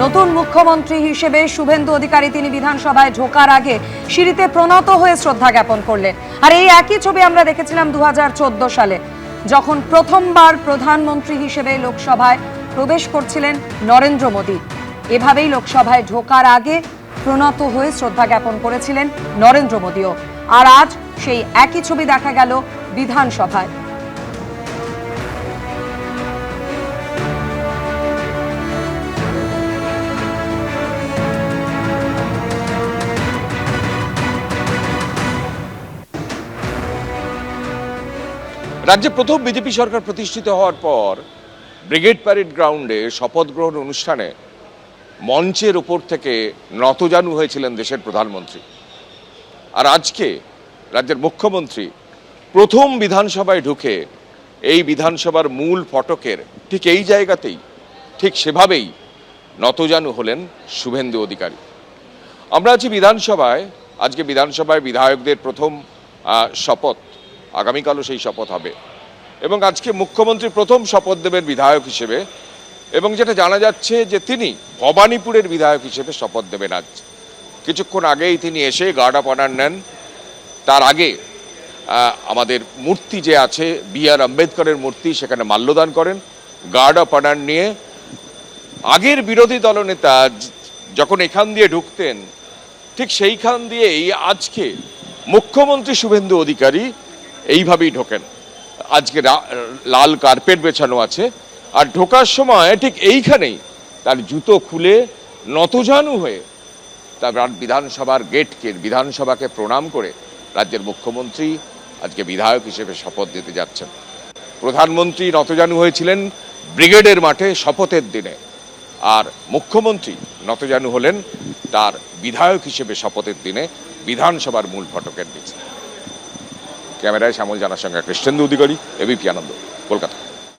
নতুন মুখ্যমন্ত্রী হিসেবে শুভেন্দু অধিকারী তিনি বিধানসভায় ঢোকার আগে সিঁড়িতে প্রণত হয়ে শ্রদ্ধা জ্ঞাপন করলেন। আর এই একই ছবি আমরা দেখেছিলাম 2014 সালে, যখন প্রথমবার প্রধানমন্ত্রী হিসেবে লোকসভায় প্রবেশ করছিলেন নরেন্দ্র মোদী। এভাবেই লোকসভায় ঢোকার আগে প্রণত হয়ে শ্রদ্ধা জ্ঞাপন করেছিলেন নরেন্দ্র মোদীও। আর আজ সেই একই ছবি দেখা গেল বিধানসভায়। রাজ্যে প্রথম বিজেপি সরকার প্রতিষ্ঠিত হওয়ার পর ব্রিগেড প্যারেড গ্রাউন্ডে শপথ গ্রহণ অনুষ্ঠানে মঞ্চের ওপর থেকে নতজানু হয়েছিলেন দেশের প্রধানমন্ত্রী। আর আজকে রাজ্যের মুখ্যমন্ত্রী প্রথম বিধানসভায় ঢুকে এই বিধানসভার মূল ফটকের ঠিক এই জায়গাতেই ঠিক সেভাবেই নতজানু হলেন শুভেন্দু অধিকারী। আমরা আছি বিধানসভায়। আজকে বিধানসভায় বিধায়কদের প্রথম শপথ, আগামীকালও সেই শপথ হবে এবং আজকে মুখ্যমন্ত্রী প্রথম শপথ দেবেন বিধায়ক হিসেবে। এবং যেটা জানা যাচ্ছে যে তিনি ভবানীপুরের বিধায়ক হিসেবে শপথ দেবেন আজ। কিছুক্ষণ আগেই তিনি এসে গার্ড অফ অনার নেন। তার আগে আমাদের মূর্তি যে আছে বি.আর. আম্বেদকরের মূর্তি, সেখানে মাল্যদান করেন। গার্ড অফ অনার নিয়ে আগের বিরোধী দলনেতা যখন এখান দিয়ে ঢুকতেন ঠিক সেইখান দিয়েই আজকে মুখ্যমন্ত্রী শুভেন্দু অধিকারী এইভাবেই ঢোকেন। আজকে লাল কার্পেট বেছানো আছে আর ঢোকার সময় ঠিক এইখানেই তার জুতো খুলে নতজানু হয়ে তার বিধানসভার গেটকে, বিধানসভাকে প্রণাম করে রাজ্যের মুখ্যমন্ত্রী আজকে বিধায়ক হিসেবে শপথ দিতে যাচ্ছেন। প্রধানমন্ত্রী নতজানু হয়েছিলেন ব্রিগেডের মাঠে শপথের দিনে, আর মুখ্যমন্ত্রী নতজানু হলেন তার বিধায়ক হিসেবে শপথের দিনে বিধানসভার মূল ফটকের নিচে। ক্যামেরায় শ্যামল জানার সঙ্গে কৃষ্ণেন্দু অধিকারী, এবিপি আনন্দ, কলকাতা।